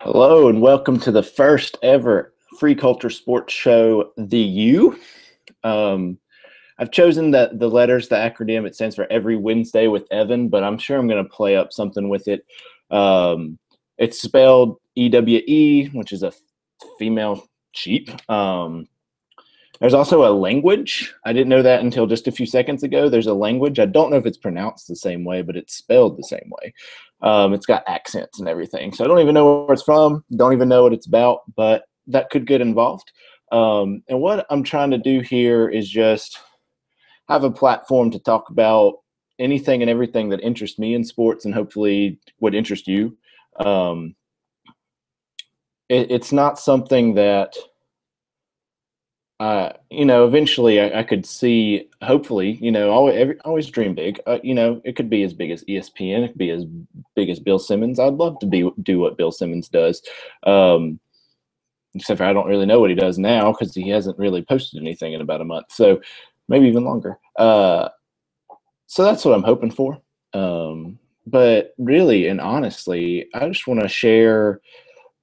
Hello and welcome to the first ever free culture sports show, the U. Um, I've chosen the letters, the acronym. It stands for Every Wednesday with Evan, but I'm sure I'm going to play up something with it. It's spelled EWE, which is a female sheep. There's also a language. I didn't know that until just a few seconds ago. There's a language. I don't know if it's pronounced the same way, but it's spelled the same way. It's got accents and everything. So I don't even know where it's from. Don't even know what it's about, but that could get involved. And what I'm trying to do here is just have a platform to talk about anything and everything that interests me in sports and hopefully would interest you. Um, it's not something that eventually I could see, hopefully, always dream big. It could be as big as ESPN. It could be as big as Bill Simmons. I'd love to do what Bill Simmons does. Except for I don't really know what he does now because he hasn't really posted anything in about a month. So maybe even longer. So that's what I'm hoping for. But really and honestly, I just want to share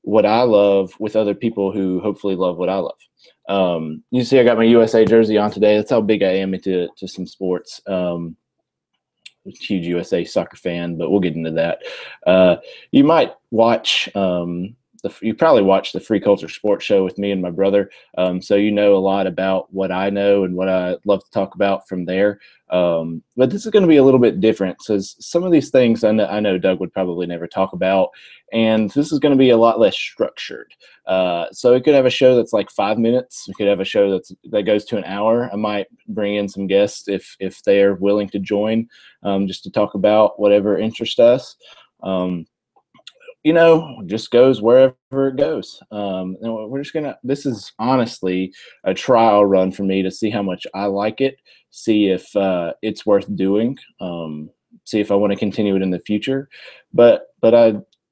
what I love with other people who hopefully love what I love. You see, I got my USA jersey on today. That's how big I am into some sports. Huge USA soccer fan, but we'll get into that. You might watch. You probably watch the Free Culture Sports Show with me and my brother, so you know a lot about what I know and what I love to talk about from there. But this is going to be a little bit different, because some of these things I know Doug would probably never talk about, and this is going to be a lot less structured. So it could have a show that's like 5 minutes. We could have a show that goes to an hour. I might bring in some guests if they're willing to join, just to talk about whatever interests us. Just goes wherever it goes. And we're just this is honestly a trial run for me to see how much I like it, see if it's worth doing, see if I want to continue it in the future. But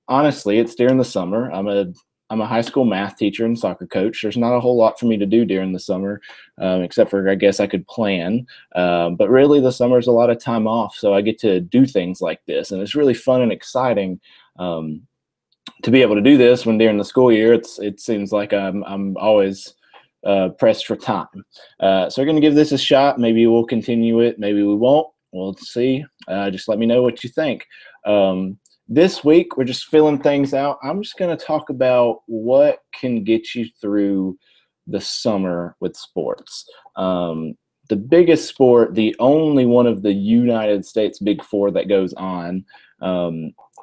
honestly, it's during the summer. I'm a high school math teacher and soccer coach. There's not a whole lot for me to do during the summer, except for I guess I could plan. But really, the summer is a lot of time off, so I get to do things like this, and it's really fun and exciting. To be able to do this when during the school year, it seems like I'm always pressed for time. So we're going to give this a shot. Maybe we'll continue it. Maybe we won't. We'll see. Just let me know what you think. This week, we're just filling things out. I'm just going to talk about what can get you through the summer with sports. The biggest sport, the only one of the United States Big Four that goes on,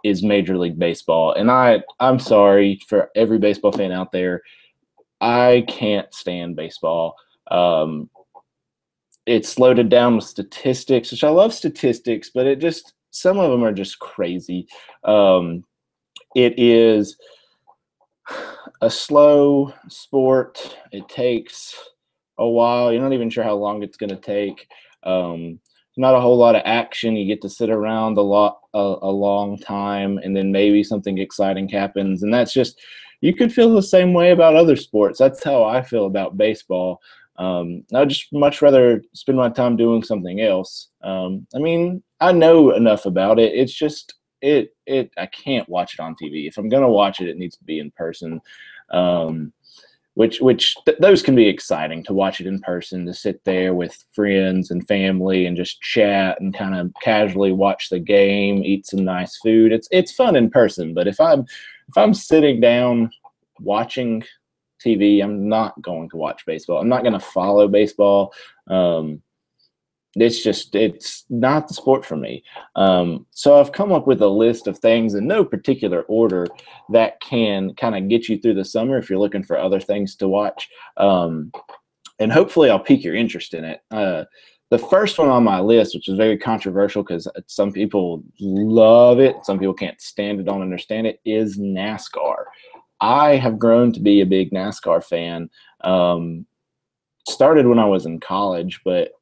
is Major League Baseball. And I'm sorry for every baseball fan out there. I can't stand baseball. It's loaded down with statistics, which I love statistics, but some of them are just crazy. It is a slow sport. It takes a while. You're not even sure how long it's going to take. Not a whole lot of action. You get to sit around a long time, and then maybe something exciting happens. And that's just, you could feel the same way about other sports. That's how I feel about baseball. I'd just much rather spend my time doing something else. I know enough about it. It's just, I can't watch it on TV. If I'm going to watch it, it needs to be in person. Those can be exciting, to watch it in person, to sit there with friends and family and just chat and kind of casually watch the game, eat some nice food. It's fun in person, but if I'm sitting down watching TV, I'm not going to watch baseball. I'm not going to follow baseball. It's not the sport for me. So I've come up with a list of things in no particular order that can kind of get you through the summer if you're looking for other things to watch. And hopefully I'll pique your interest in it. The first one on my list, which is very controversial because some people love it, some people can't stand it, don't understand it, is NASCAR. I have grown to be a big NASCAR fan. Started when I was in college, but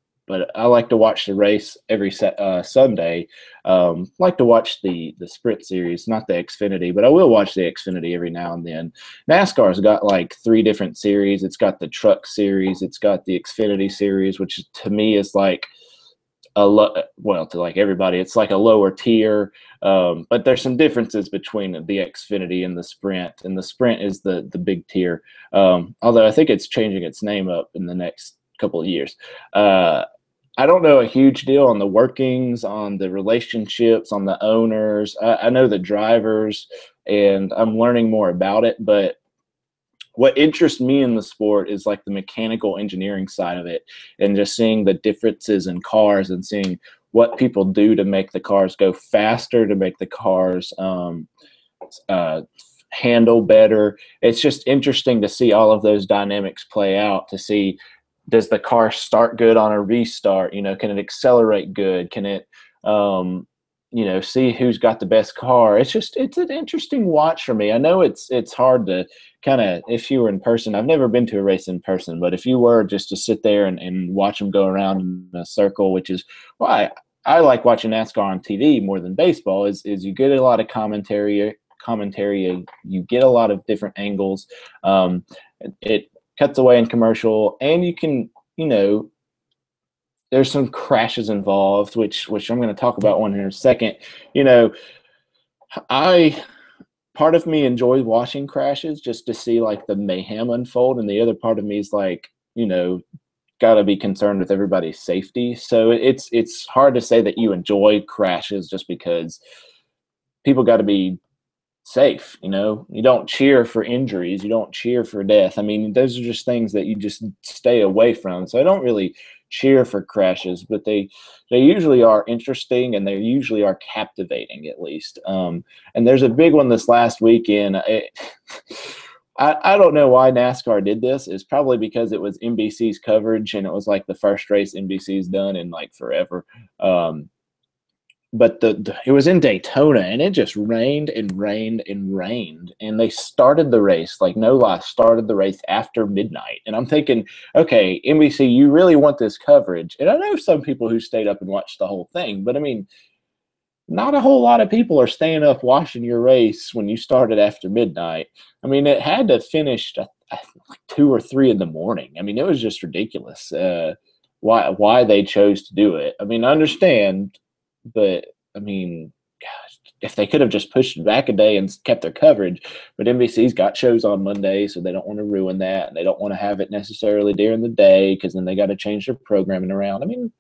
I like to watch the race every Sunday. Like to watch the Sprint series, not the Xfinity, but I will watch the Xfinity every now and then. NASCAR's got like 3 different series. It's got the Truck Series, it's got the Xfinity Series, which to me is like well, to like everybody, it's like a lower tier. But there's some differences between the Xfinity and the Sprint, and the Sprint is the big tier. Although I think it's changing its name up in the next couple of years. I don't know a huge deal on the workings, on the relationships, on the owners. I know the drivers, and I'm learning more about it. But what interests me in the sport is like the mechanical engineering side of it, and just seeing the differences in cars and seeing what people do to make the cars go faster, to make the cars handle better. It's just interesting to see all of those dynamics play out, to see, does the car start good on a restart? You know, can it accelerate good? Can it, you know, see who's got the best car? It's an interesting watch for me. I know it's hard to kind of, if you were in person, I've never been to a race in person, but if you were just to sit there and watch them go around in a circle, which is why I like watching NASCAR on TV more than baseball, is you get a lot of commentary, you get a lot of different angles. It cuts away in commercial, and you can, you know, there's some crashes involved, which I'm going to talk about one in a second. You know, part of me enjoys watching crashes just to see like the mayhem unfold, and the other part of me is like, you know, got to be concerned with everybody's safety. So it's hard to say that you enjoy crashes just because people got to be safe. You know, you don't cheer for injuries, you don't cheer for death. I mean, those are just things that you just stay away from. So I don't really cheer for crashes, but they usually are interesting, and they usually are captivating, at least. And there's a big one this last weekend. I don't know why NASCAR did this. It's probably because it was NBC's coverage, and it was like the first race NBC's done in like forever. But it was in Daytona, and it just rained and rained and rained. And they started the race, like no lie, started the race after midnight. And I'm thinking, okay, NBC, you really want this coverage. And I know some people who stayed up and watched the whole thing, but I mean, not a whole lot of people are staying up watching your race when you started after midnight. I mean, it had to finish like 2 or 3 in the morning. I mean, it was just ridiculous why they chose to do it. I mean, I understand, but I mean, gosh, if they could have just pushed it back a day and kept their coverage, but NBC's got shows on Monday, so they don't want to ruin that. And they don't want to have it necessarily during the day, because then they got to change their programming around. I mean,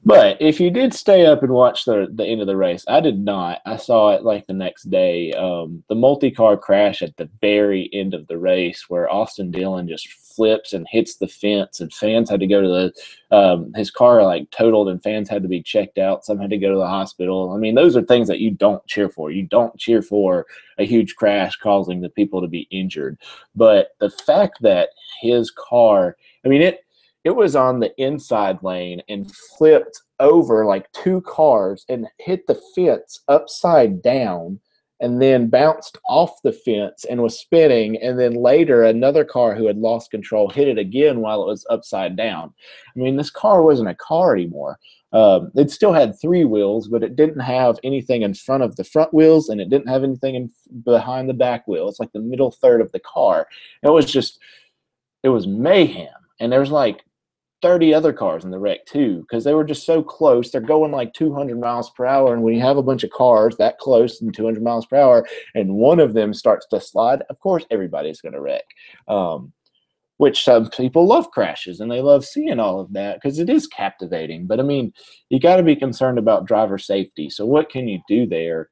but if you did stay up and watch the end of the race, I did not. I saw it like the next day. The multi-car crash at the very end of the race, where Austin Dillon just flips and hits the fence, and fans had to go to his car like totaled, and fans had to be checked out. Some had to go to the hospital. I mean, those are things that you don't cheer for. You don't cheer for a huge crash causing the people to be injured. But the fact that his car, I mean, it was on the inside lane and flipped over like 2 cars and hit the fence upside down, and then bounced off the fence and was spinning. And then later, another car who had lost control hit it again while it was upside down. I mean, this car wasn't a car anymore. It still had 3 wheels, but it didn't have anything in front of the front wheels, and it didn't have anything behind the back wheel. It's like the middle third of the car. It was mayhem. And there was like 30 other cars in the wreck too, because they were just so close. They're going like 200 miles per hour, and when you have a bunch of cars that close and 200 miles per hour, and one of them starts to slide, of course everybody's going to wreck. Which some people love crashes, and they love seeing all of that because it is captivating. But I mean, you got to be concerned about driver safety. So what can you do there?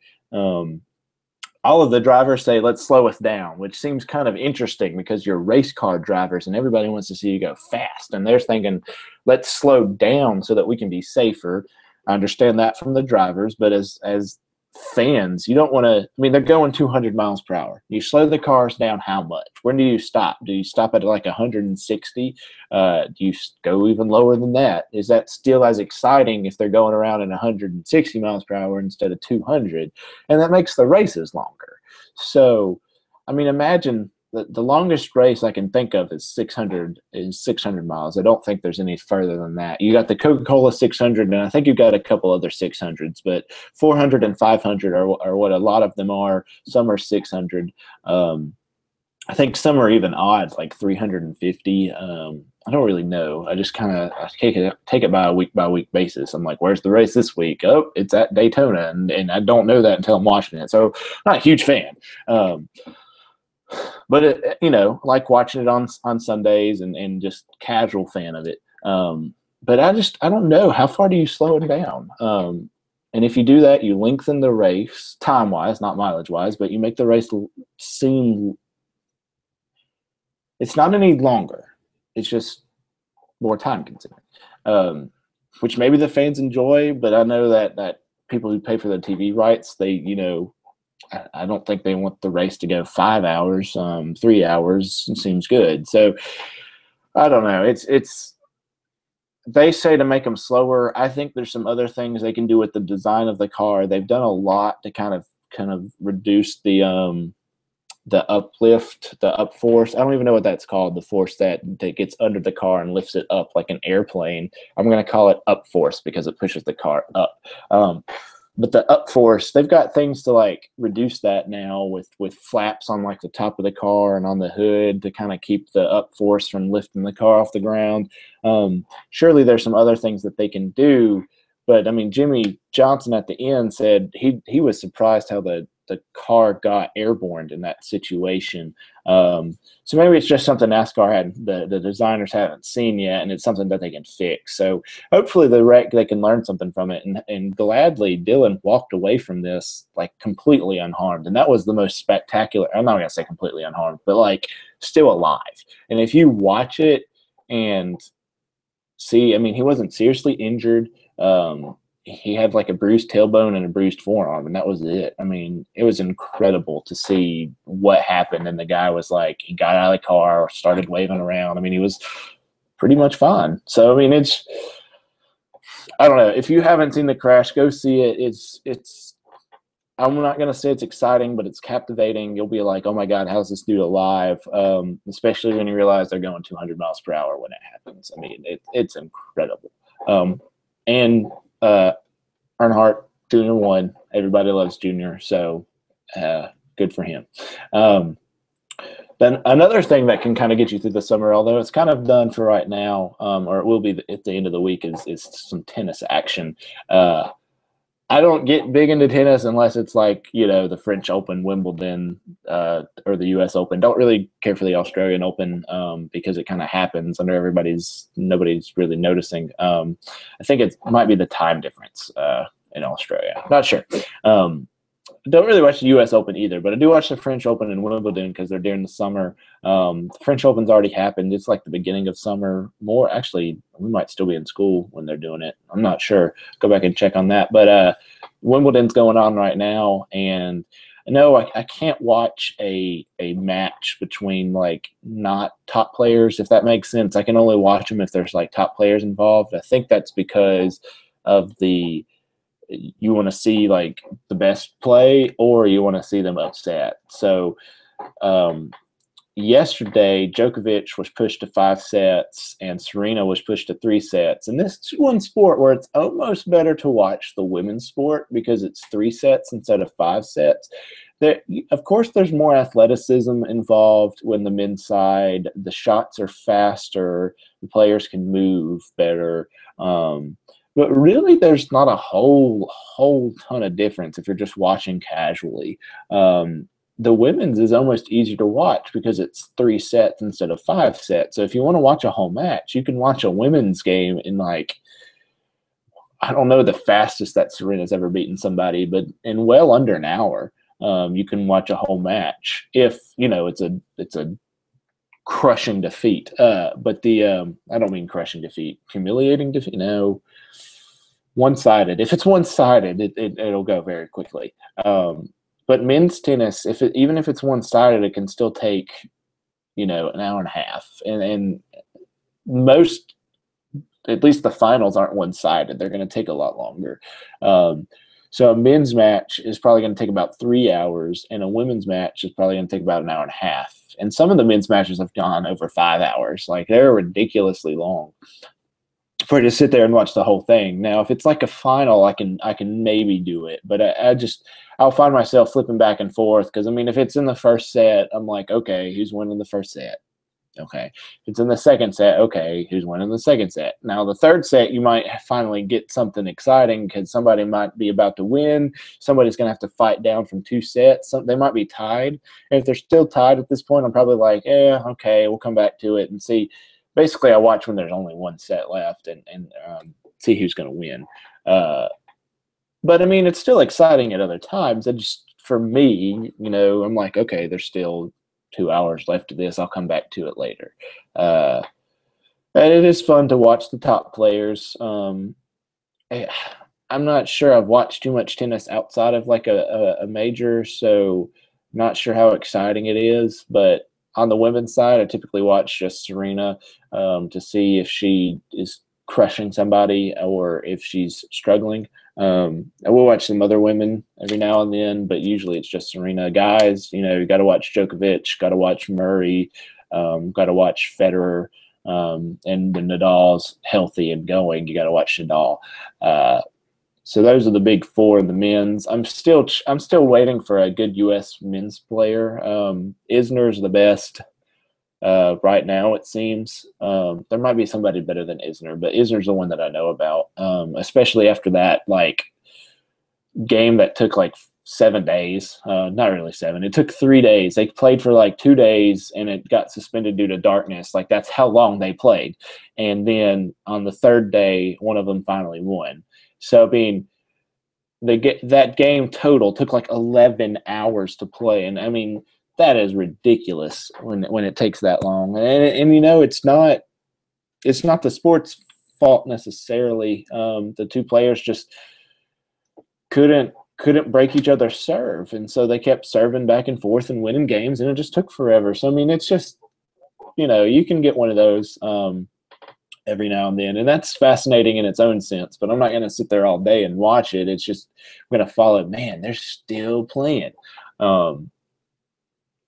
All of the drivers say, let's slow us down, which seems kind of interesting because you're race car drivers and everybody wants to see you go fast. And they're thinking, let's slow down so that we can be safer. I understand that from the drivers, but as fans, you don't want to, I mean, they're going 200 miles per hour. You slow the cars down how much? When do you stop? Do you stop at like 160? Do you go even lower than that? Is that still as exciting if they're going around at 160 miles per hour instead of 200? And that makes the races longer. So, I mean, imagine the longest race I can think of is 600 miles. I don't think there's any further than that. You got the Coca-Cola 600, and I think you've got a couple other 600s, but 400 and 500 are what a lot of them are. Some are 600. I think some are even odd, like 350. I don't really know. I just kind of take it by week basis. I'm like, where's the race this week? Oh, it's at Daytona, and I don't know that until I'm watching it. So I'm not a huge fan. But like watching it on Sundays and just casual fan of it. But I don't know, how far do you slow it down? And if you do that, you lengthen the race time wise, not mileage wise, but you make the race seem it's not any longer. It's just more time consuming, which maybe the fans enjoy. But I know that people who pay for the TV rights, I don't think they want the race to go 5 hours. 3 hours seems good. So I don't know. It's they say to make them slower. I think there's some other things they can do with the design of the car. They've done a lot to kind of reduce the uplift, the up force. I don't even know what that's called. The force that gets under the car and lifts it up like an airplane. I'm going to call it up force because it pushes the car up. But the up force, they've got things to like reduce that now with flaps on like the top of the car and on the hood to kind of keep the up force from lifting the car off the ground. Surely there's some other things that they can do. But I mean, Jimmy Johnson at the end said he was surprised how the car got airborne in that situation. So maybe it's just something NASCAR the designers haven't seen yet, and it's something that they can fix. So hopefully they can learn something from it. And gladly, Dylan walked away from this like completely unharmed, and that was the most spectacular. I'm not gonna say completely unharmed, but like still alive. And if you watch it and see, I mean, he wasn't seriously injured. He had like a bruised tailbone and a bruised forearm, and that was it. I mean, it was incredible to see what happened. And the guy was like, he got out of the car, started waving around. I mean, he was pretty much fine. So, I mean, I don't know. If you haven't seen the crash, go see it. I'm not going to say it's exciting, but it's captivating. You'll be like, oh my God, how's this dude alive? Especially when you realize they're going 200 miles per hour when it happens. I mean, it's incredible. And Earnhardt Jr. won. Everybody loves Junior, so good for him. Then another thing that can kind of get you through the summer, although it's kind of done for right now, or it will be at the end of the week, is some tennis action. I don't get big into tennis unless it's like, the French Open, Wimbledon, or the U.S. Open. Don't really care for the Australian Open because it kind of happens under nobody's really noticing. I think it might be the time difference in Australia. Not sure. Don't really watch the U.S. Open either, but I do watch the French Open and Wimbledon because they're during the summer. The French Open's already happened. It's like the beginning of summer. More actually, we might still be in school when they're doing it. I'm not sure. Go back and check on that. But Wimbledon's going on right now, and no, I can't watch a match between like not top players, if that makes sense. I can only watch them if there's like top players involved. I think that's because of you want to see like the best play, or you want to see them upset. So yesterday, Djokovic was pushed to 5 sets and Serena was pushed to 3 sets. And this is one sport where it's almost better to watch the women's sport because it's 3 sets instead of 5 sets. Of course, there's more athleticism involved when the men's side. The shots are faster. The players can move better. But really, there's not a whole ton of difference if you're just watching casually. The women's is almost easier to watch because it's 3 sets instead of 5 sets. So if you want to watch a whole match, you can watch a women's game in like, I don't know the fastest that Serena's ever beaten somebody, but in well under an hour, you can watch a whole match if it's a crushing defeat. But I don't mean crushing defeat, humiliating defeat. No. One-sided. If it's one-sided, it'll go very quickly. But men's tennis, even if it's one-sided, it can still take, an hour and a half. And most, at least the finals, aren't one-sided. They're going to take a lot longer. So a men's match is probably going to take about 3 hours, and a women's match is probably going to take about an hour and a half. And some of the men's matches have gone over 5 hours. Like, they're ridiculously long for to sit there and watch the whole thing. Now, if it's like a final, I can maybe do it, but I'll find myself flipping back and forth because, I mean, if it's in the first set, I'm like, okay, who's winning the first set? Okay. It's in the second set. Okay. Who's winning the second set? Now, the third set, you might finally get something exciting because somebody might be about to win. Somebody's going to have to fight down from 2 sets. They might be tied. And if they're still tied at this point, I'm probably like, okay, we'll come back to it and see. Basically, I watch when there's only 1 set left and see who's going to win. But, I mean, it's still exciting at other times. It just, for me, I'm like, okay, there's still 2 hours left of this. I'll come back to it later. And it is fun to watch the top players. I'm not sure I've watched too much tennis outside of like a major, so not sure how exciting it is. But on the women's side, I typically watch just Serena to see if she is crushing somebody or if she's struggling. I will watch some other women every now and then, but usually it's just Serena. Guys, you got to watch Djokovic, got to watch Murray, got to watch Federer, and when Nadal's healthy and going, you got to watch Nadal. So those are the big 4 in the men's. I'm still waiting for a good U.S. men's player. Isner's the best. Right now, it seems. There might be somebody better than Isner, but Isner's the one that I know about, especially after that game that took 7 days. Not really 7. It took 3 days. They played for 2 days, and it got suspended due to darkness. That's how long they played. And then on the 3rd day, one of them finally won. So, that game total took 11 hours to play. And, I mean, that is ridiculous when it takes that long. And it's not the sport's fault necessarily. The 2 players just couldn't break each other's serve, and so they kept serving back and forth and winning games, and it just took forever. So I mean, it's just you can get one of those every now and then, and that's fascinating in its own sense. But I'm not going to sit there all day and watch it. It's just I'm going to follow. Man, they're still playing.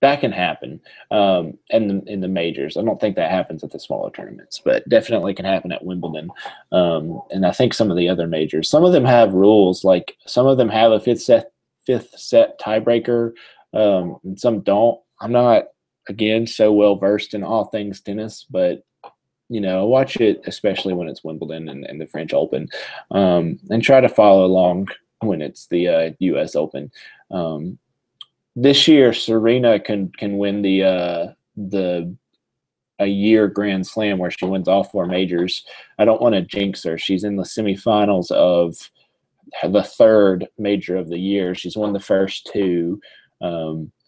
That can happen in the majors. I don't think that happens at the smaller tournaments, but definitely can happen at Wimbledon. And I think some of the other majors, some of them have rules. Some of them have a fifth set tiebreaker, and some don't. I'm not, again, so well versed in all things tennis, but I watch it, especially when it's Wimbledon and the French Open, and try to follow along when it's the U.S. Open. This year, Serena can win the a year Grand Slam where she wins all 4 majors. I don't want to jinx her. She's in the semifinals of the 3rd major of the year. She's won the first 2,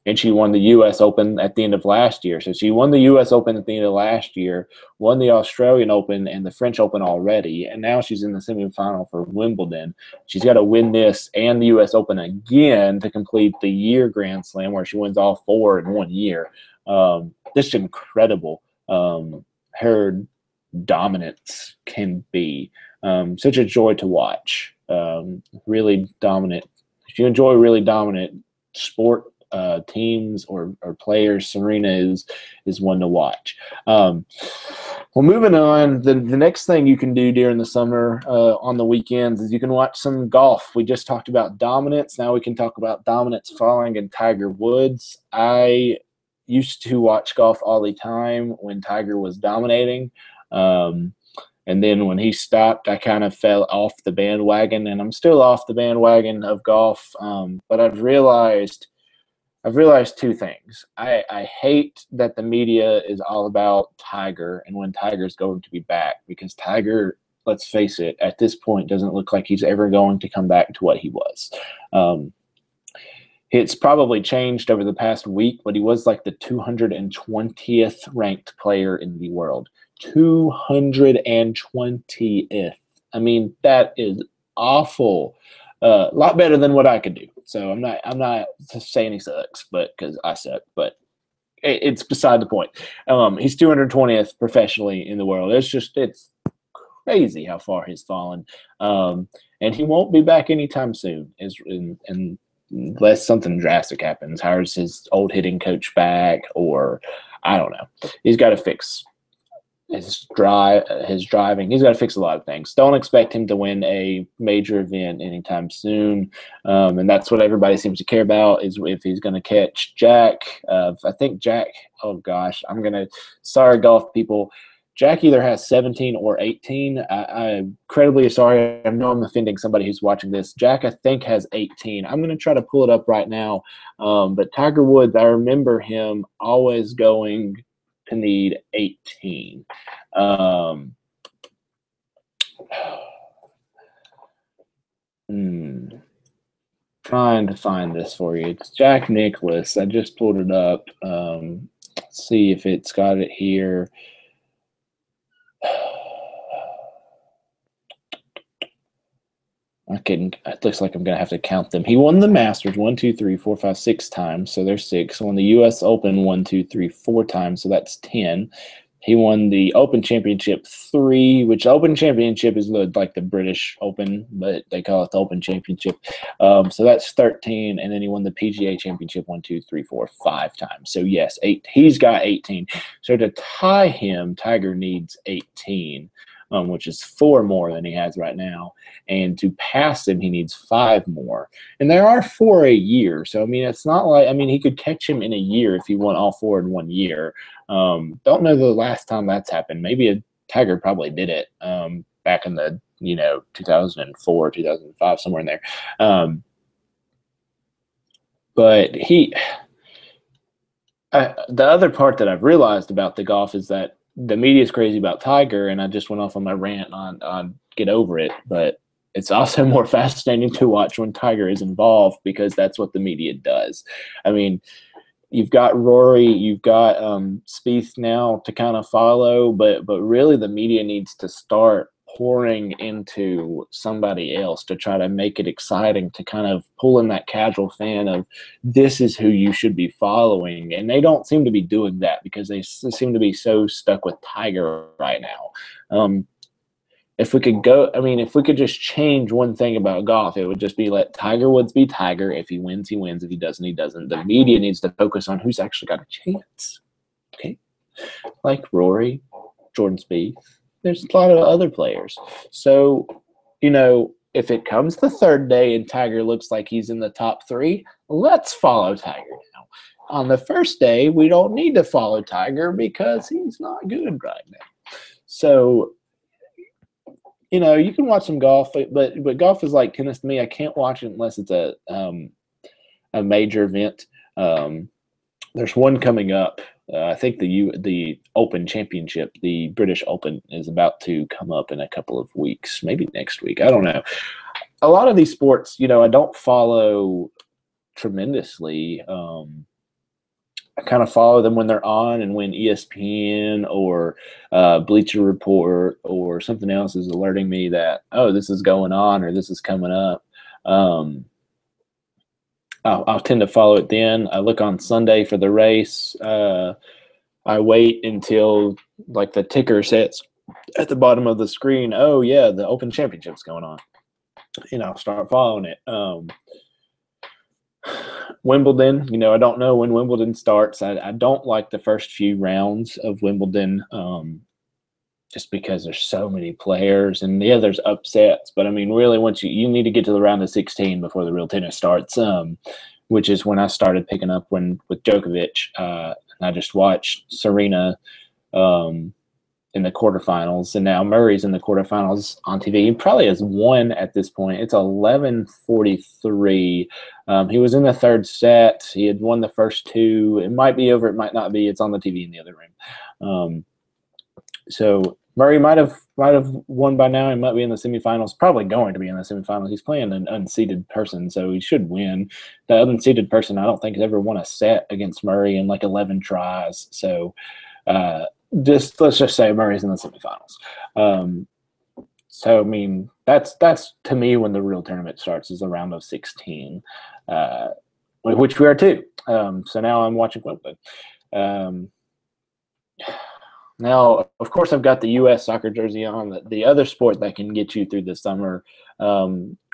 and she won the U.S. Open at the end of last year. So she won the U.S. Open at the end of last year, won the Australian Open and the French Open already, and now she's in the semifinal for Wimbledon. She's got to win this and the U.S. Open again to complete the year Grand Slam where she wins all 4 in 1 year. This is incredible. Her dominance can be such a joy to watch. Really dominant. If you enjoy really dominant sport teams or players, Serena is one to watch. Well, moving on, the next thing you can do during the summer on the weekends is you can watch some golf. We just talked about dominance. Now we can talk about dominance following in Tiger Woods. I used to watch golf all the time when Tiger was dominating. And then when he stopped, I kind of fell off the bandwagon, and I'm still off the bandwagon of golf. But I've realized 2 things. I hate that the media is all about Tiger and when Tiger's going to be back, because Tiger, let's face it, at this point doesn't look like he's ever going to come back to what he was. It's probably changed over the past week, but he was like the 220th ranked player in the world. 220th. I mean, that is awful. A lot better than what I could do. So I'm not saying he sucks, but because I suck, but it's beside the point. He's 220th professionally in the world. It's crazy how far he's fallen. And he won't be back anytime soon, unless something drastic happens. Hires his old hitting coach back, or I don't know. He's got to fix his driving. He's got to fix a lot of things. Don't expect him to win a major event anytime soon, and that's what everybody seems to care about, is if he's going to catch Jack. I think Jack. Oh gosh, sorry, golf people. Jack either has 17 or 18. I'm incredibly sorry. I know I'm offending somebody who's watching this. Jack, I think, has 18. I'm going to try to pull it up right now. But Tiger Woods, I remember him always going to need 18. Trying to find this for you. It's Jack Nicklaus. I just pulled it up. Let's see if it's got it here. It looks like I'm going to have to count them. He won the Masters 1, 2, 3, 4, 5, 6 times, so there's 6. Won the U.S. Open 1, 2, 3, 4 times, so that's 10. He won the Open Championship 3, which Open Championship is like the British Open, but they call it the Open Championship. So that's 13, and then he won the PGA Championship 1, 2, 3, 4, 5 times. So yes, 8. He's got 18. So to tie him, Tiger needs 18. Which is 4 more than he has right now. And to pass him, he needs 5 more. And there are 4 a year. So, I mean, it's not like, I mean, he could catch him in a year if he won all 4 in 1 year. Don't know the last time that's happened. Maybe Tiger probably did it back in the, 2004, 2005, somewhere in there. But the other part that I've realized about the golf is that the media is crazy about Tiger, and I just went off on my rant on get over it. But it's also more fascinating to watch when Tiger is involved, because that's what the media does. I mean, you've got Rory, you've got Spieth now to kind of follow, but really the media needs to start pouring into somebody else to try to make it exciting, to kind of pull in that casual fan of this is who you should be following. And they don't seem to be doing that, because they seem to be so stuck with Tiger right now. If we could just change one thing about golf, it would just be let Tiger Woods be Tiger. If he wins, he wins. If he doesn't, he doesn't. The media needs to focus on who's actually got a chance. Okay. Like Rory, Jordan Spieth. There's a lot of other players. So, if it comes the third day and Tiger looks like he's in the top 3, let's follow Tiger now. On the first day, we don't need to follow Tiger because he's not good right now. So, you can watch some golf, but golf is like tennis to me. I can't watch it unless it's a major event. There's one coming up. I think the Open Championship, the British Open, is about to come up in a couple of weeks, maybe next week. I don't know. A lot of these sports, I don't follow tremendously. I kind of follow them when they're on, and when ESPN or Bleacher Report or something else is alerting me that, oh, this is going on or this is coming up. I'll tend to follow it then. I look on Sunday for the race. I wait until like the ticker sets at the bottom of the screen. Oh yeah, the Open Championship's going on. I'll start following it. Wimbledon, I don't know when Wimbledon starts. I don't like the first few rounds of Wimbledon, just because there's so many players, and yeah, there's upsets. But I mean, really, once you need to get to the round of 16 before the real tennis starts, which is when I started picking up with Djokovic. And I just watched Serena in the quarterfinals, and now Murray's in the quarterfinals on TV. He probably has won at this point. It's 11:43. He was in the third set. He had won the first 2. It might be over. It might not be. It's on the TV in the other room. So Murray might have won by now. He might be in the semifinals. Probably going to be in the semifinals. He's playing an unseeded person, so he should win. The unseeded person, I don't think, has ever won a set against Murray in like 11 tries. So let's just say Murray's in the semifinals. So I mean, that's to me when the real tournament starts, is the round of 16, which we are too. So now I'm watching Wimbledon. Now, of course, I've got the U.S. soccer jersey on. The other sport that can get you through the summer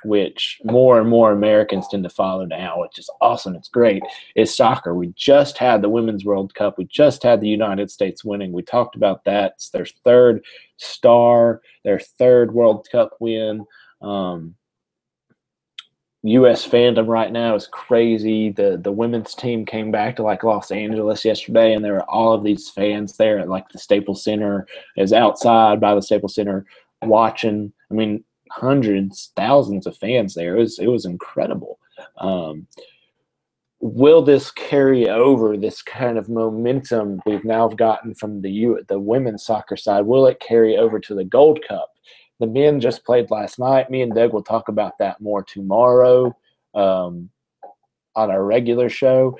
which more and more Americans tend to follow now, which is awesome. It's great, is soccer. We just had the Women's World Cup. We just had the United States winning. We talked about that. It's their third star, their third World Cup win. U.S. fandom right now is crazy. The women's team came back to like Los Angeles yesterday, and there were all of these fans there at like the Staples Center, is outside by the Staples Center watching. I mean, hundreds, thousands of fans there. It was incredible. Will this carry over, this kind of momentum we've now gotten from the women's soccer side? Will it carry over to the Gold Cup? The men just played last night. Me and Doug will talk about that more tomorrow on our regular show.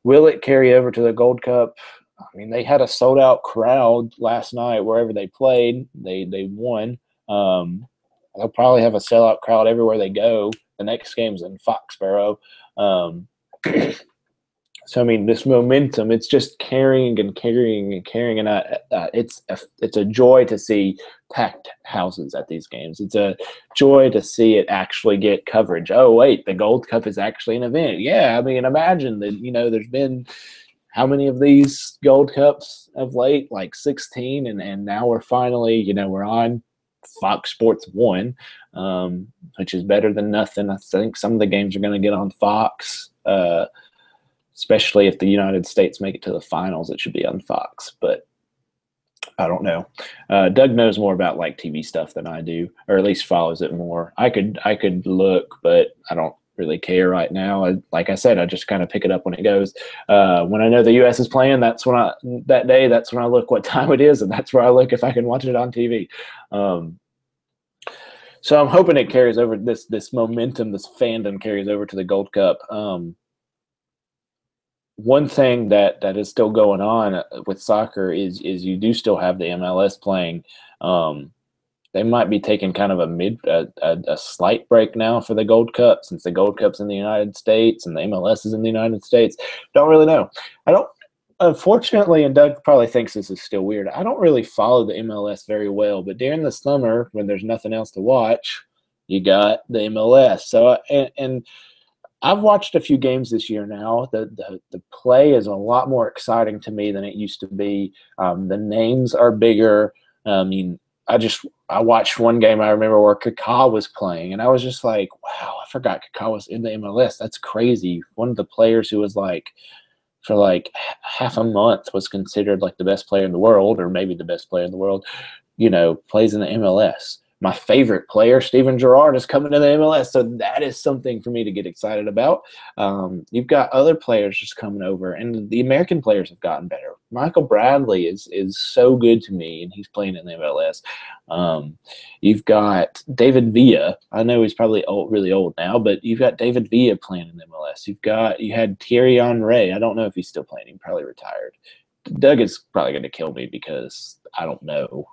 Will it carry over to the Gold Cup? I mean, they had a sold-out crowd last night wherever they played. They won. They'll probably have a sellout crowd everywhere they go. The next game's in Foxborough. So, I mean, this momentum, it's just carrying and carrying and carrying. And it's a joy to see packed houses at these games. It's a joy to see it actually get coverage. Oh, wait, the Gold Cup is actually an event. Yeah, I mean, imagine that, there's been how many of these Gold Cups of late? Like 16. And now we're finally, we're on Fox Sports 1, which is better than nothing. I think some of the games are going to get on Fox, especially if the United States make it to the finals. It should be on Fox, but I don't know. Doug knows more about like TV stuff than I do, or at least follows it more. I could look, but I don't really care right now. Like I said, I just kind of pick it up when it goes. When I know the U.S. is playing, that's when I look what time it is, and that's where I look if I can watch it on TV. So I'm hoping it carries over, this momentum, this fandom carries over to the Gold Cup. One thing that is still going on with soccer is you do still have the MLS playing. They might be taking kind of a slight break now for the Gold Cup, since the Gold Cup's in the United States and the MLS is in the United States. Don't really know. Unfortunately, and Doug probably thinks this is still weird, I don't really follow the MLS very well, but during the summer when there's nothing else to watch, you got the MLS. So, and I've watched a few games this year now. The play is a lot more exciting to me than it used to be. The names are bigger. I mean, I watched one game I remember where Kaká was playing, and I was just like, wow, I forgot Kaká was in the MLS. That's crazy. One of the players who was like, for like half a month, was considered like the best player in the world, or maybe the best player in the world, plays in the MLS. My favorite player, Steven Gerrard, is coming to the MLS, so that is something for me to get excited about. You've got other players just coming over, and the American players have gotten better. Michael Bradley is so good to me, and he's playing in the MLS. You've got David Villa. I know he's probably really old now, but you've got David Villa playing in the MLS. You had Thierry Henry. I don't know if he's still playing. He probably retired. Doug is probably going to kill me because I don't know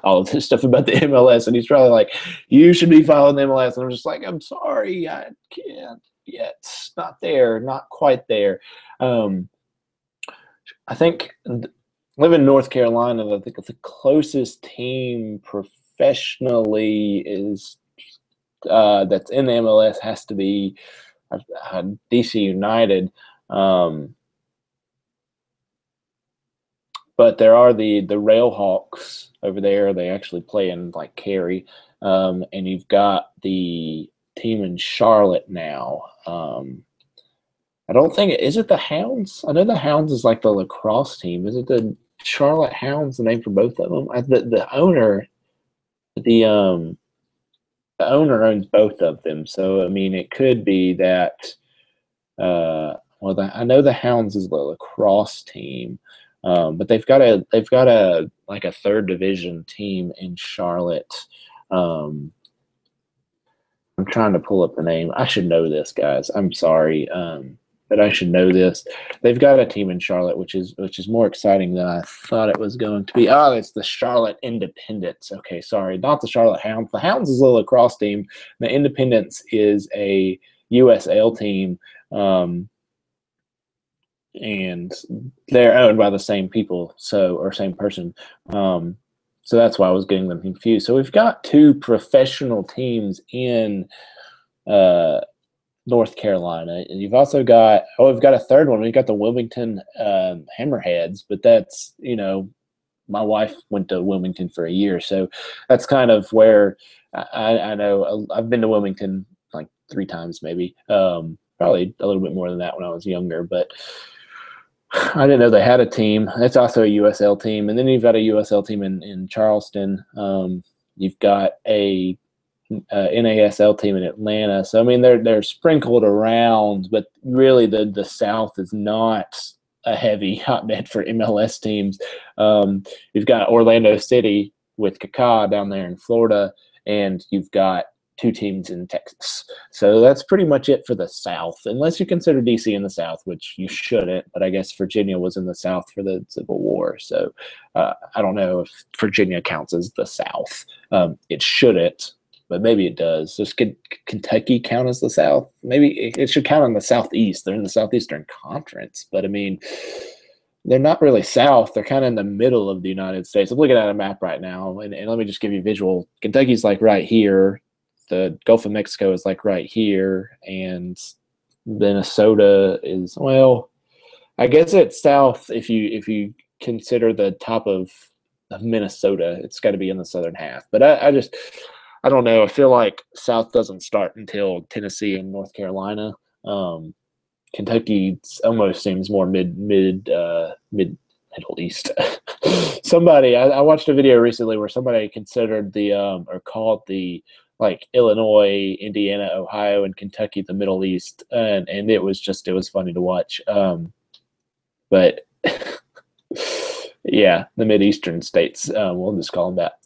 all of this stuff about the MLS, and he's probably like, you should be following the MLS, and I'm just like, I'm sorry, I can't yet. It's not there, not quite there. I think live in North Carolina, I think the closest team professionally is that's in the MLS has to be DC United. But there are the Railhawks over there. They actually play in like Cary. And you've got the team in Charlotte now. I don't think is it the Hounds? I know the Hounds is like the lacrosse team. Is it the Charlotte Hounds, the name for both of them? The owner owns both of them. So I mean, it could be that I know the Hounds is the lacrosse team. But they've got a like a third division team in Charlotte. I'm trying to pull up the name. I should know this, guys. I'm sorry, but I should know this. They've got a team in Charlotte, which is more exciting than I thought it was going to be. Oh, it's the Charlotte Independents. Okay, sorry, not the Charlotte Hounds. The Hounds is a lacrosse team. The Independents is a USL team. And they're owned by the same people, or same person. So that's why I was getting them confused. So we've got two professional teams in North Carolina, and you've also got we've got a third one. We've got the Wilmington Hammerheads, but that's my wife went to Wilmington for a year, so that's kind of where I know I've been to Wilmington like 3 times, maybe, probably a little bit more than that when I was younger, but I didn't know they had a team. It's also a USL team, and then you've got a USL team in Charleston. You've got a NASL team in Atlanta. So I mean, they're sprinkled around, but really the South is not a heavy hotbed for MLS teams. You've got Orlando City with Kaká down there in Florida, and you've got 2 teams in Texas. So that's pretty much it for the South, unless you consider DC in the South, which you shouldn't. But I guess Virginia was in the South for the Civil War. So I don't know if Virginia counts as the South. It shouldn't, but maybe it does. Does Kentucky count as the South? Maybe it should count in the Southeast. They're in the Southeastern Conference. But, I mean, they're not really South. They're kind of in the middle of the United States. I'm looking at a map right now, and let me just give you a visual. Kentucky's like right here. The Gulf of Mexico is like right here, and Minnesota is, well, I guess it's south if you consider the top of Minnesota. It's got to be in the southern half. But I don't know. I feel like South doesn't start until Tennessee and North Carolina. Kentucky almost seems more mid Middle East. I watched a video recently where somebody considered or called the like Illinois, Indiana, Ohio, and Kentucky the Middle East, and it was funny to watch. But yeah, the Mideastern states, we'll just call them that.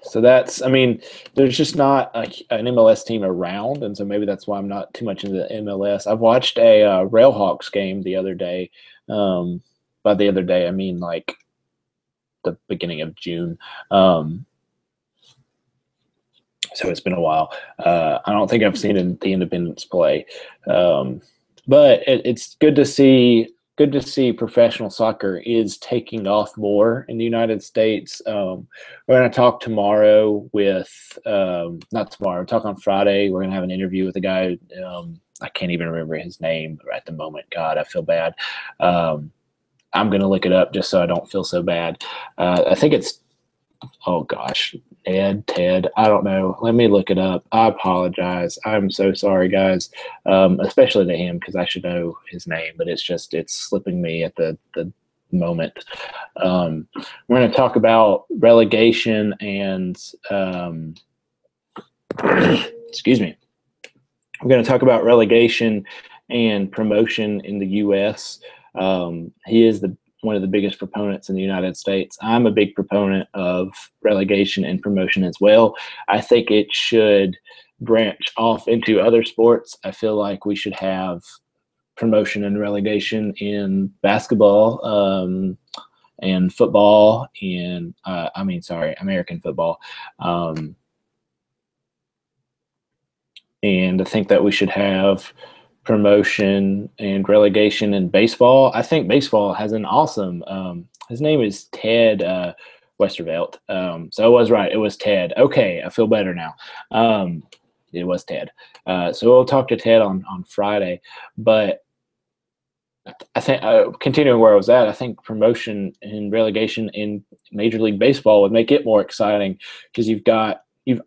So that's, I mean, there's just not an MLS team around, and so maybe that's why I'm not too much into MLS. I've watched a Railhawks game the other day. By the other day, I mean like the beginning of June. So it's been a while. I don't think I've seen the Independents play, but it's good to see. Good to see professional soccer is taking off more in the United States. We're going to talk tomorrow with not tomorrow. Talk on Friday. We're going to have an interview with a guy. I can't even remember his name at the moment. God, I feel bad. I'm going to look it up just so I don't feel so bad. I think it's, oh gosh, Ted, I don't know. Let me look it up. I apologize. I'm so sorry, guys, especially to him because I should know his name, but it's slipping me at the moment. We're going to talk about relegation and excuse me. We're going to talk about relegation and promotion in the U.S. He is one of the biggest proponents in the United States. I'm a big proponent of relegation and promotion as well. I think it should branch off into other sports. I feel like we should have promotion and relegation in basketball and football and American football. And I think that we should have promotion and relegation in baseball. I think baseball has an awesome his name is Ted Westervelt. So I was right. It was Ted. Okay, I feel better now. It was Ted. So we'll talk to Ted on Friday. But I think continuing where I was at, I think promotion and relegation in Major League Baseball would make it more exciting because you've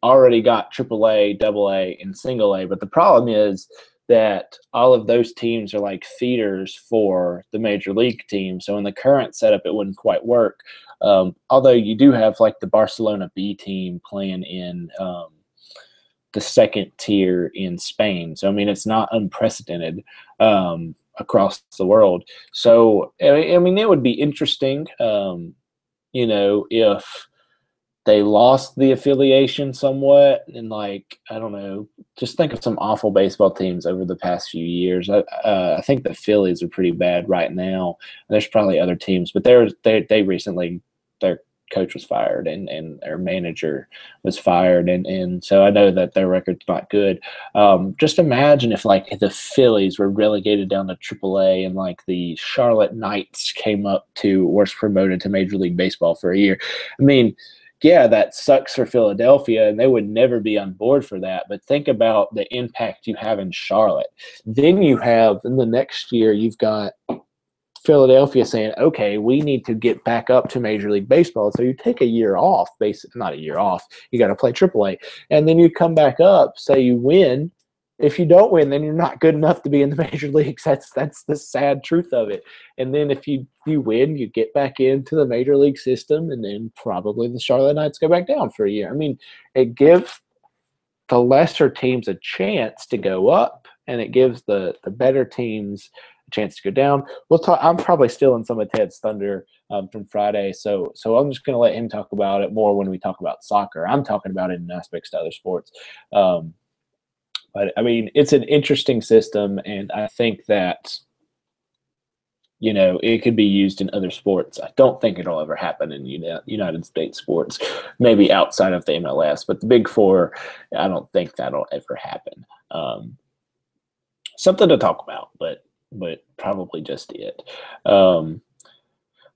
already got AAA, AA, and single A. But the problem is that all of those teams are like feeders for the major league team. So in the current setup, it wouldn't quite work. Although you do have like the Barcelona B team playing in the second tier in Spain. So, I mean, it's not unprecedented across the world. So, I mean, it would be interesting, if they lost the affiliation somewhat and like, I don't know, just think of some awful baseball teams over the past few years. I think the Phillies are pretty bad right now. There's probably other teams, but they recently, their coach was fired and their manager was fired. And so I know that their record's not good. Just imagine if like the Phillies were relegated down to AAA and like the Charlotte Knights came up to, or was promoted to Major League Baseball for a year. I mean, yeah, that sucks for Philadelphia, and they would never be on board for that. But think about the impact you have in Charlotte. Then you have, in the next year, you've got Philadelphia saying, okay, we need to get back up to Major League Baseball. So you take a year off, basically, not a year off. You got to play AAA. And then you come back up, say you win. If you don't win, then you're not good enough to be in the major leagues. That's the sad truth of it. And then if you win, you get back into the major league system, and then probably the Charlotte Knights go back down for a year. I mean, it gives the lesser teams a chance to go up, and it gives the better teams a chance to go down. We'll talk. I'm probably still in some of Ted's thunder from Friday, so I'm just going to let him talk about it more when we talk about soccer. I'm talking about it in aspects to other sports. But, I mean, it's an interesting system, and I think that, you know, it could be used in other sports. I don't think it'll ever happen in United States sports, maybe outside of the MLS. But the Big Four, I don't think that'll ever happen. Something to talk about, but probably just it.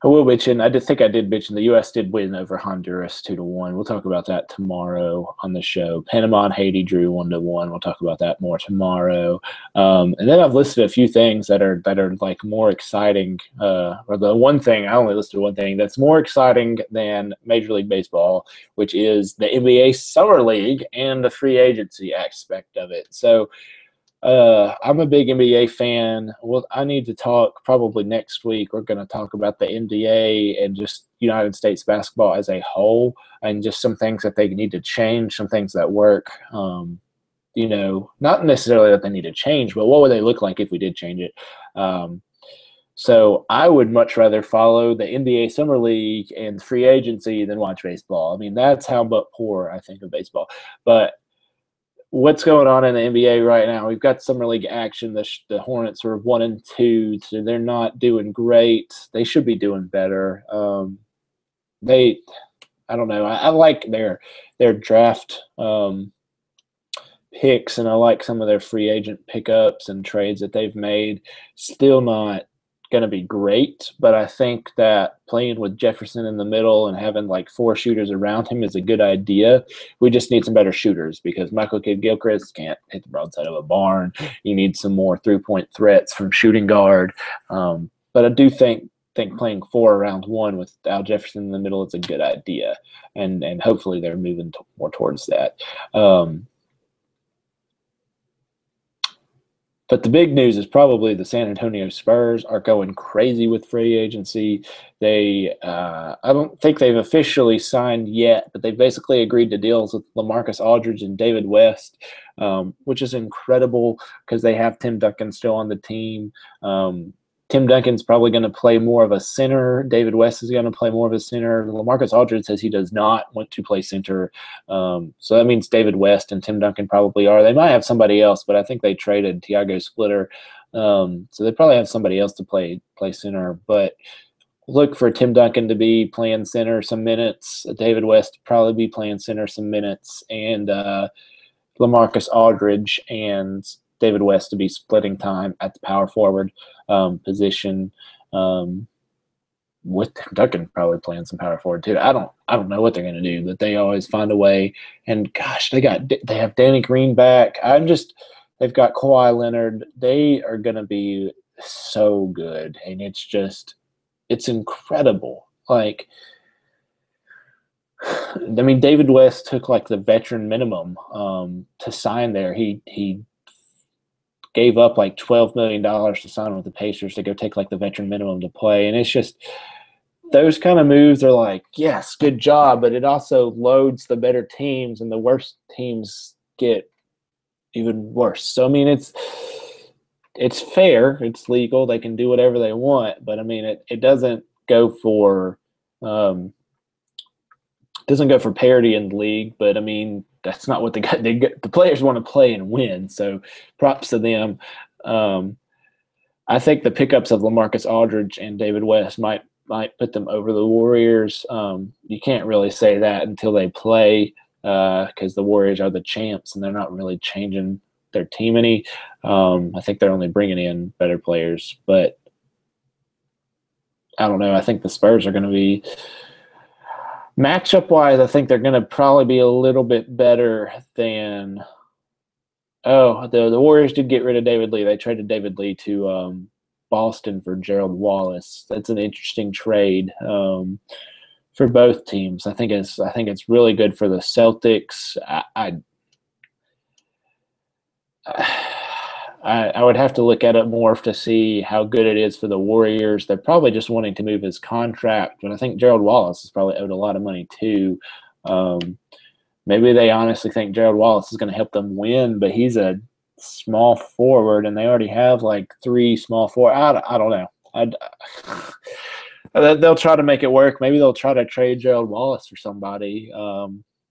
I will mention, I think I did mention the U.S. did win over Honduras 2-1. We'll talk about that tomorrow on the show. Panama and Haiti drew 1-1. We'll talk about that more tomorrow. And then I've listed a few things that are like more exciting. Or the one thing, I only listed one thing that's more exciting than Major League Baseball, which is the NBA Summer League and the free agency aspect of it. So, I'm a big NBA fan. Well, I need to talk probably next week. We're going to talk about the NBA and just United States basketball as a whole, and just some things that they need to change, some things that work. You know, not necessarily that they need to change, but what would they look like if we did change it? So I would much rather follow the NBA Summer League and free agency than watch baseball. I mean, that's how poor I think of baseball. But what's going on in the NBA right now? We've got summer league action. The Hornets are 1-2, so they're not doing great. They should be doing better. I don't know. I like their draft picks, and I like some of their free agent pickups and trades that they've made. Still not going to be great, but I think that playing with Jefferson in the middle and having like 4 shooters around him is a good idea. We just need some better shooters because Michael Kidd-Gilchrist can't hit the broadside of a barn. You need some more 3-point threats from shooting guard. But I do think playing 4 around 1 with Al Jefferson in the middle is a good idea, and hopefully they're moving more towards that. But the big news is probably the San Antonio Spurs are going crazy with free agency. They, I don't think they've officially signed yet, but they've basically agreed to deals with LaMarcus Aldridge and David West, which is incredible because they have Tim Duncan still on the team. Tim Duncan's probably going to play more of a center. David West is going to play more of a center. LaMarcus Aldridge says he does not want to play center. So that means David West and Tim Duncan probably are. They might have somebody else, but I think they traded Tiago Splitter. So they probably have somebody else to play center. But look for Tim Duncan to be playing center some minutes. David West probably be playing center some minutes. And LaMarcus Aldridge and David West to be splitting time at the power forward position, with Tim Duncan probably playing some power forward too. I don't know what they're going to do, but they always find a way. And gosh, they have Danny Green back. They've got Kawhi Leonard. They are going to be so good, and it's incredible. Like, I mean, David West took like the veteran minimum to sign there. He gave up like $12 million to sign with the Pacers to go take like the veteran minimum to play. And it's just those kind of moves are like, yes, good job, but it also loads the better teams, and the worst teams get even worse. So, I mean, it's fair. It's legal. They can do whatever they want. But, I mean, it doesn't go for parity in the league. But, I mean, that's not what the players want to play and win. So props to them. I think the pickups of LaMarcus Aldridge and David West might might put them over the Warriors. You can't really say that until they play, because the Warriors are the champs and they're not really changing their team any. I think they're only bringing in better players, but I don't know. I think the Spurs are going to be, matchup wise, I think they're going to probably be a little bit better than. Oh, the Warriors did get rid of David Lee. They traded David Lee to Boston for Gerald Wallace. That's an interesting trade for both teams. I think it's really good for the Celtics. I would have to look at it more to see how good it is for the Warriors. They're probably just wanting to move his contract, and I think Gerald Wallace is probably owed a lot of money too. Maybe they honestly think Gerald Wallace is going to help them win, but he's a small forward, and they already have like 3 small forward. I don't know. They'll try to make it work. Maybe they'll try to trade Gerald Wallace for somebody.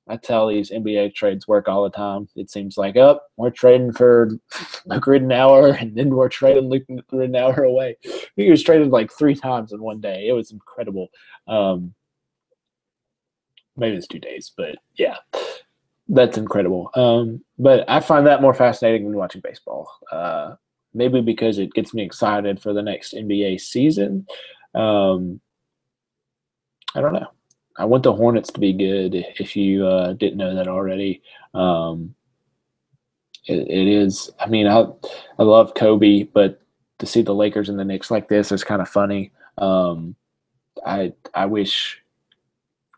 That's how these NBA trades work all the time. It seems like, we're trading for Luke Ridnour, and then we're trading Luke Ridnour away. He was traded like 3 times in one day. It was incredible. Maybe it's 2 days, but yeah, that's incredible. But I find that more fascinating than watching baseball. Maybe because it gets me excited for the next NBA season. I don't know. I want the Hornets to be good. If you didn't know that already, it is. I mean, I love Kobe, but to see the Lakers and the Knicks like this is kind of funny. I wish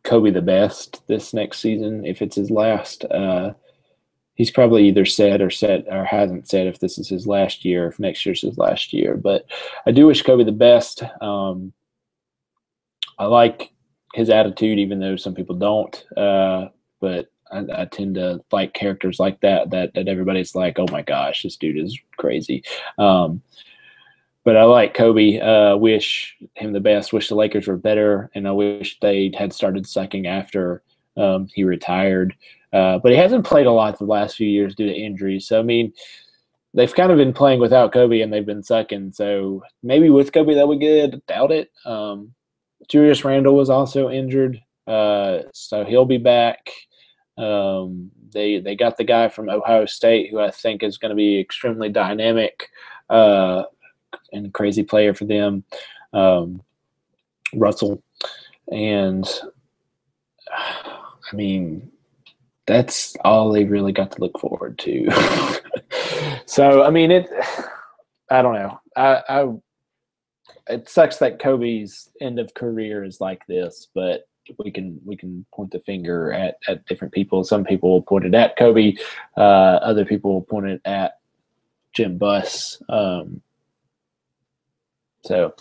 Kobe the best this next season if it's his last. He's probably either said or hasn't said if this is his last year, if next year's his last year. But I do wish Kobe the best. I like his attitude, even though some people don't. But I tend to like characters like that everybody's like, oh my gosh, this dude is crazy. But I like Kobe. Wish him the best. Wish the Lakers were better, and I wish they had started sucking after he retired. But he hasn't played a lot the last few years due to injuries. So, I mean, they've kind of been playing without Kobe, and they've been sucking. So maybe with Kobe they'll be good. Doubt it. Julius Randle was also injured, so he'll be back. They got the guy from Ohio State who I think is going to be extremely dynamic and crazy player for them, Russell. And, I mean, that's all they really got to look forward to. So, I mean, I don't know. It sucks that Kobe's end of career is like this, but we can point the finger at different people. Some people will point it at Kobe. Other people will point it at Jim Buss. So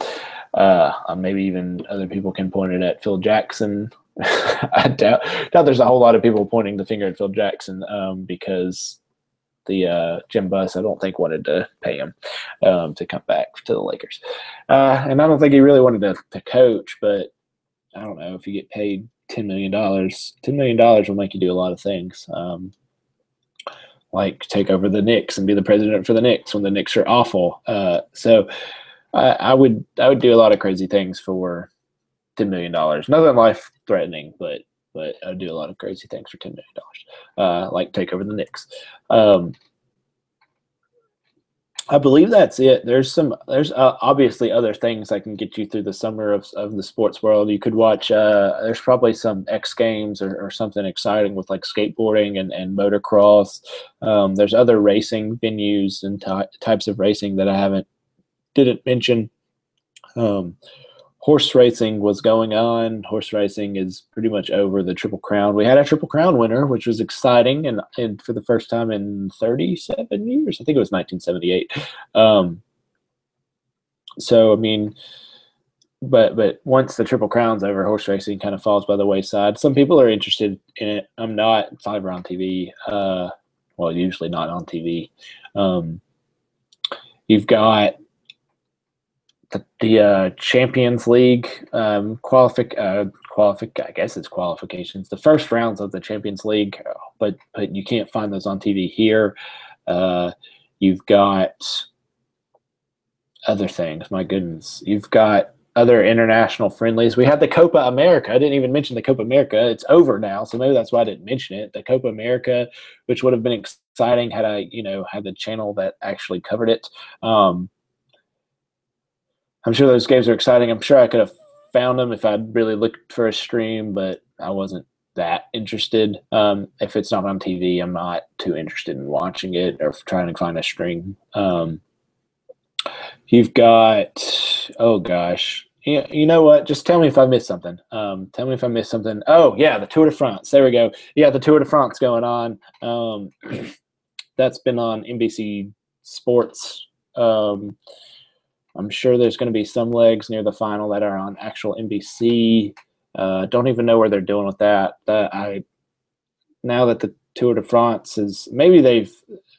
maybe even other people can point it at Phil Jackson. I doubt there's a whole lot of people pointing the finger at Phil Jackson because the Jim Buss, I don't think, wanted to pay him to come back to the Lakers. And I don't think he really wanted to coach, but I don't know, if you get paid $10 million, $10 million will make you do a lot of things. Like take over the Knicks and be the president for the Knicks when the Knicks are awful. So I would do a lot of crazy things for $10 million. Nothing life-threatening, but I'd do a lot of crazy things for $10 million, like take over the Knicks. I believe that's it. There's obviously other things that can get you through the summer of the sports world. You could watch. There's probably some X Games or something exciting with like skateboarding and motocross. There's other racing venues and types of racing that I didn't mention. Horse racing was going on. Horse racing is pretty much over. The Triple Crown. We had a Triple Crown winner, which was exciting, and for the first time in 37 years. I think it was 1978. So, I mean, but once the Triple Crown's over, horse racing kind of falls by the wayside. Some people are interested in it. I'm not. It's never on TV. Well, usually not on TV. You've got the Champions League I guess it's qualifications. The first rounds of the Champions League, but you can't find those on TV here. You've got other things. My goodness, you've got other international friendlies. We had the Copa America. I didn't even mention the Copa America. It's over now, so maybe that's why I didn't mention it. The Copa America, which would have been exciting had I, had the channel that actually covered it. I'm sure those games are exciting. I'm sure I could have found them if I'd really looked for a stream, but I wasn't that interested. If it's not on TV, I'm not too interested in watching it or trying to find a stream. You've got, oh gosh, you know what? Just tell me if I missed something. Tell me if I missed something. Oh yeah, the Tour de France. There we go. Yeah, the Tour de France going on. That's been on NBC Sports. I'm sure there's going to be some legs near the final that are on actual NBC. Don't even know where they're doing with that. Now that the Tour de France is, maybe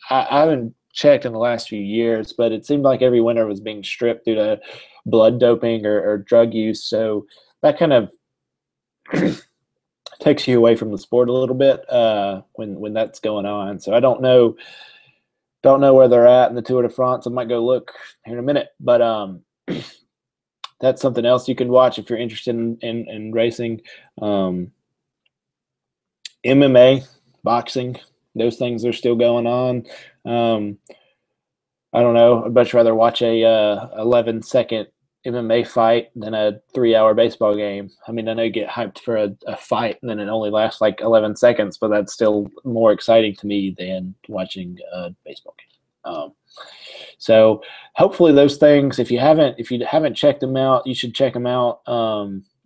I haven't checked in the last few years, but it seemed like every winner was being stripped due to blood doping or drug use. So that kind of takes you away from the sport a little bit when that's going on. So I don't know where they're at in the Tour de France. I might go look here in a minute, but that's something else you can watch if you're interested in racing. MMA, boxing, those things are still going on. I don't know. I'd much rather watch a 11-second MMA fight than a 3-hour baseball game. I mean, I know you get hyped for a fight and then it only lasts like 11 seconds, but that's still more exciting to me than watching a baseball game. So hopefully those things, if you haven't checked them out, you should check them out.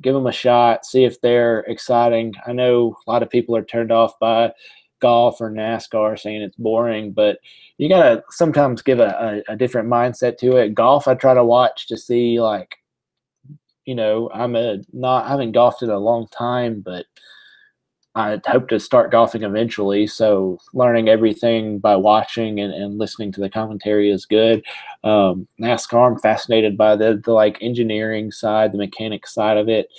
Give them a shot, see if they're exciting. I know a lot of people are turned off by golf or NASCAR saying it's boring, but you gotta sometimes give a different mindset to it. Golf, I try to watch to see, like, I haven't golfed in a long time, but I hope to start golfing eventually. So learning everything by watching and listening to the commentary is good. NASCAR, I'm fascinated by the like engineering side, the mechanics side of it.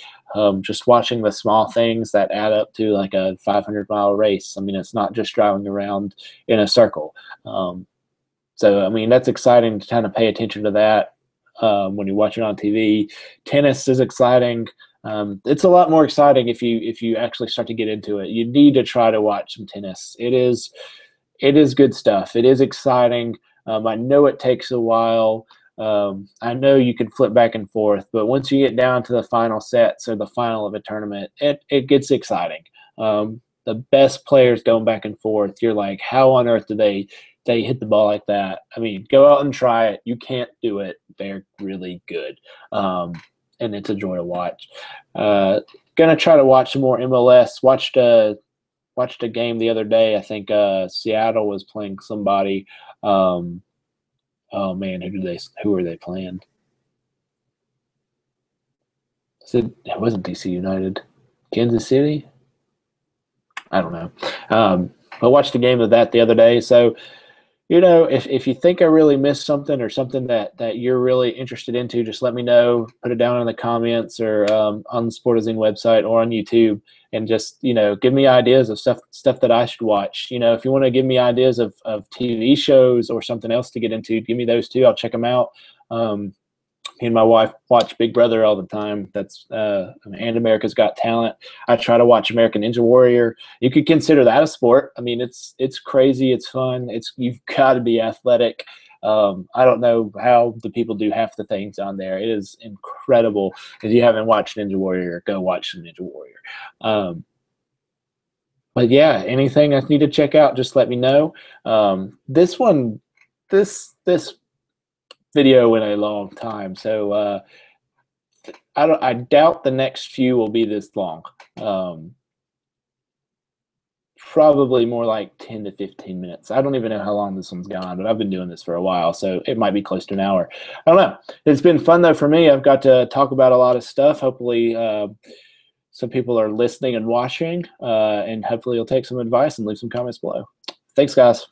Just watching the small things that add up to like a 500-mile race. I mean, it's not just driving around in a circle. So, I mean, that's exciting to kind of pay attention to that when you watch it on TV. Tennis is exciting. It's a lot more exciting if you actually start to get into it. You need to try to watch some tennis. It is good stuff. It is exciting. I know it takes a while. I know you can flip back and forth, but once you get down to the final sets or the final of a tournament, it gets exciting. The best players going back and forth, you're like, how on earth do they hit the ball like that? I mean, go out and try it. You can't do it. They're really good. And it's a joy to watch. Gonna try to watch some more MLS. Watched a game the other day. I think Seattle was playing somebody. Oh man, who were they playing? It wasn't DC United. Kansas City? I don't know. I watched a game of that the other day. So, if you think I really missed something or something that you're really interested into, just let me know. Put it down in the comments or on the Sportazine website or on YouTube, and just give me ideas of stuff that I should watch. If you want to give me ideas of TV shows or something else to get into, give me those too. I'll check them out. Me and my wife watch Big Brother all the time. That's and America's Got Talent. I try to watch American Ninja Warrior. You could consider that a sport. I mean, it's crazy. It's fun. You've got to be athletic. I don't know how the people do half the things on there. It is incredible. If you haven't watched Ninja Warrior, go watch the Ninja Warrior. But yeah, anything I need to check out, just let me know. This video in a long time, so I doubt the next few will be this long. Probably more like 10 to 15 minutes. I don't even know how long this one's gone, but I've been doing this for a while, so it might be close to an hour. I don't know. It's been fun though for me. I've got to talk about a lot of stuff. Hopefully some people are listening and watching, and hopefully you'll take some advice and leave some comments below. Thanks, guys.